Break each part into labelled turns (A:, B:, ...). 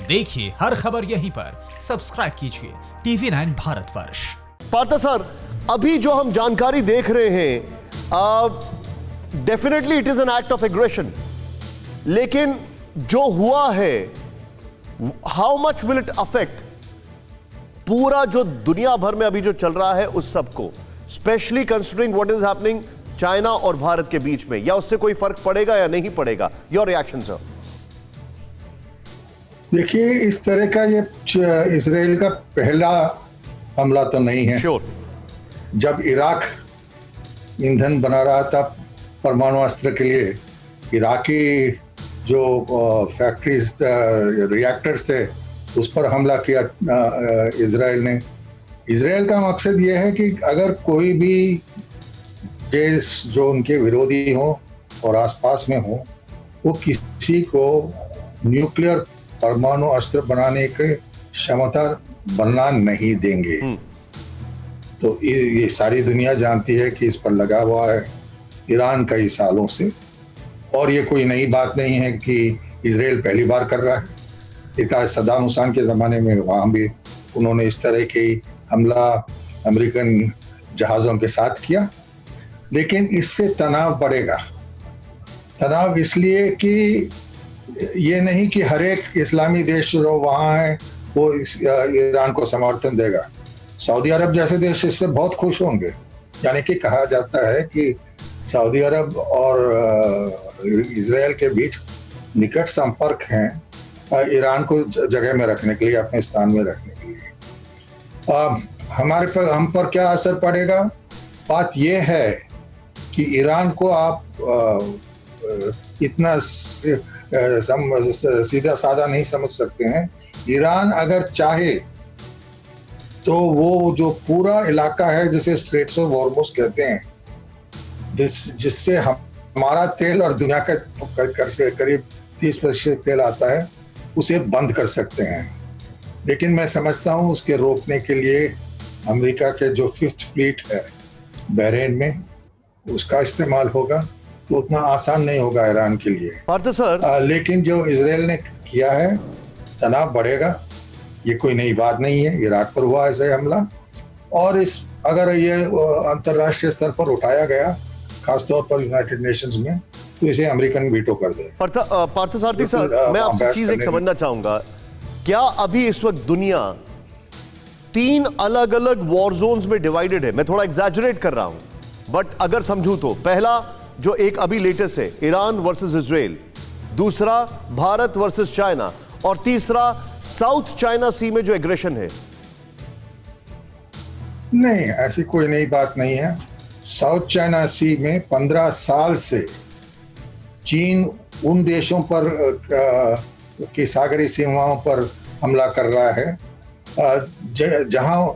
A: देखिए हर खबर यहीं पर, सब्सक्राइब कीजिए TV9 भारतवर्ष।
B: पार्थ सर, अभी जो हम जानकारी देख रहे हैं, definitely it is an act of aggression, लेकिन जो हुआ है, how much will it affect पूरा जो दुनिया भर में अभी जो चल रहा है उस सबको, specially considering what is happening China और भारत के बीच में, या उससे कोई फर्क पड़ेगा या नहीं पड़ेगा? Your reaction sir.
C: देखिए, इस तरह का ये इजराइल का पहला हमला तो नहीं है।
B: श्योर।
C: जब इराक ईंधन बना रहा था परमाणु अस्त्र के लिए, इराकी जो फैक्ट्रीज रिएक्टर्स थे उस पर हमला किया इजराइल ने। इजराइल का मकसद ये है कि अगर कोई भी देश जो उनके विरोधी हो और आसपास में हो, वो किसी को न्यूक्लियर परमाणु अस्त्र बनाने की क्षमता बनना नहीं देंगे। तो ये सारी दुनिया जानती है कि इस पर लगा हुआ है ईरान कई सालों से, और ये कोई नई बात नहीं है कि इजराइल पहली बार कर रहा है। एक सद्दाम हुसैन के ज़माने में वहाँ भी उन्होंने इस तरह की हमला अमेरिकन जहाज़ों के साथ किया, लेकिन इससे तनाव बढ़ेगा। तनाव इसलिए कि ये नहीं कि हर एक इस्लामी देश जो वहाँ है वो ईरान को समर्थन देगा। सऊदी अरब जैसे देश इससे बहुत खुश होंगे। यानी कि कहा जाता है कि सऊदी अरब और इजराइल के बीच निकट संपर्क हैं ईरान को जगह में रखने के लिए, अपने स्थान में रखने के लिए। हम पर क्या असर पड़ेगा? बात यह है कि ईरान को आप इतना सीधा साधा नहीं समझ सकते हैं। ईरान अगर चाहे तो वो जो पूरा इलाका है जिसे स्ट्रेट्स ऑफ हॉर्मुज कहते हैं, जिससे हमारा तेल और दुनिया का करीब 30% तेल आता है, उसे बंद कर सकते हैं। लेकिन मैं समझता हूँ उसके रोकने के लिए अमेरिका के जो 5th फ्लीट है बहरीन में, उसका इस्तेमाल होगा। तो उतना आसान नहीं होगा ईरान के लिए।
B: पार्थ सर,
C: लेकिन जो इजराइल ने किया है, तनाव बढ़ेगा। ये कोई नई बात नहीं है, इराक पर हुआ ऐसा हमला, और अगर ये अंतर्राष्ट्रीय स्तर पर उठाया गया, खासतौर पर यूनाइटेड नेशंस में, तो इसे अमेरिकन वीटो कर दे।
B: पार्थ सारथी सर, मैं आपसे चीज एक समझना चाहूंगा, क्या अभी इस वक्त दुनिया 3 अलग अलग वॉर जोन्स में डिवाइडेड है? मैं थोड़ा एग्जैजरेट कर रहा हूं, बट अगर समझूं तो पहला जो एक अभी लेटेस्ट है, ईरान वर्सेस इजराइल, दूसरा भारत वर्सेस चाइना, और तीसरा साउथ चाइना सी में जो एग्रेशन है।
C: नहीं, ऐसी कोई नई बात नहीं है। साउथ चाइना सी में 15 साल से चीन उन देशों पर की सागरी सीमाओं पर हमला कर रहा है जहां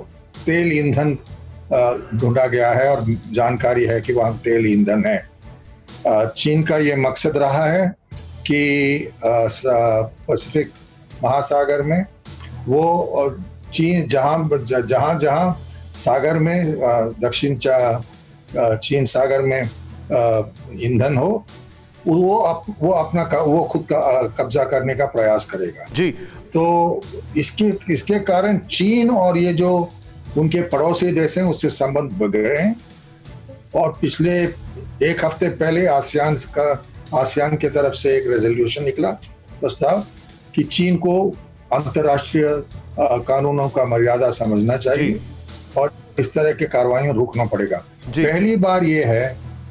C: तेल ईंधन ढूंढा गया है और जानकारी है कि वहां तेल ईंधन है। चीन का ये मकसद रहा है कि पैसिफिक महासागर में वो चीन जहां सागर में दक्षिण चीन सागर में ईंधन हो, वो खुद का कब्जा करने का प्रयास करेगा
B: जी।
C: तो इसके कारण चीन और ये जो उनके पड़ोसी देश हैं उससे संबंध बिगड़े हैं। और पिछले एक हफ्ते पहले आसियान की तरफ से एक रेजोल्यूशन निकला, प्रस्ताव, कि चीन को अंतर्राष्ट्रीय कानूनों का मर्यादा समझना चाहिए और इस तरह के कार्रवाइयों रोकना पड़ेगा। पहली बार यह है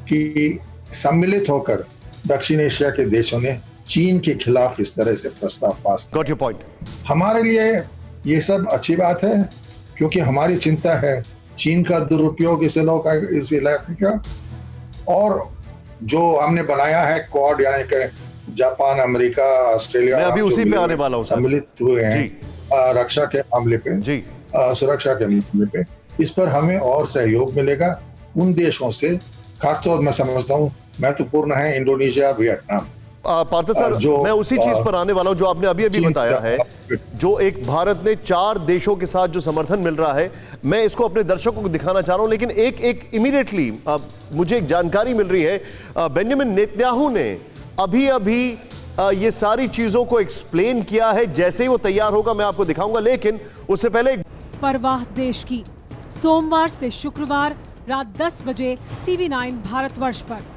C: कि सम्मिलित होकर दक्षिण एशिया के देशों ने चीन के खिलाफ इस तरह से प्रस्ताव पास किया।
B: Got your point.
C: हमारे लिए ये सब अच्छी बात है, क्योंकि हमारी चिंता है चीन का दुरुपयोग इस इलाके का, और जो हमने बनाया है क्वाड, यानी कि जापान, अमेरिका, ऑस्ट्रेलिया,
B: मैं अभी उसी पे आने वाला हूं,
C: सम्मिलित हुए हैं रक्षा के मामले पे, सुरक्षा के मामले पे, इस पर हमें और सहयोग मिलेगा उन देशों से। खासतौर मैं समझता हूँ महत्वपूर्ण है इंडोनेशिया, वियतनाम।
B: पार्थ सर, मैं उसी चीज पर आने वाला हूं जो आपने अभी बताया है, जो एक भारत ने 4 देशों के साथ जो समर्थन मिल रहा है, मैं इसको अपने दर्शकों को दिखाना चाह रहा हूं। लेकिन एक इमीडिएटली मुझे एक जानकारी मिल रही है, बेंजामिन नेतन्याहू ने अभी ये सारी चीजों को एक्सप्लेन किया है। जैसे ही वो तैयार होगा मैं आपको दिखाऊंगा, लेकिन उससे पहले
D: परवाह देश की, सोमवार से शुक्रवार रात 10 बजे TV9 भारतवर्ष पर।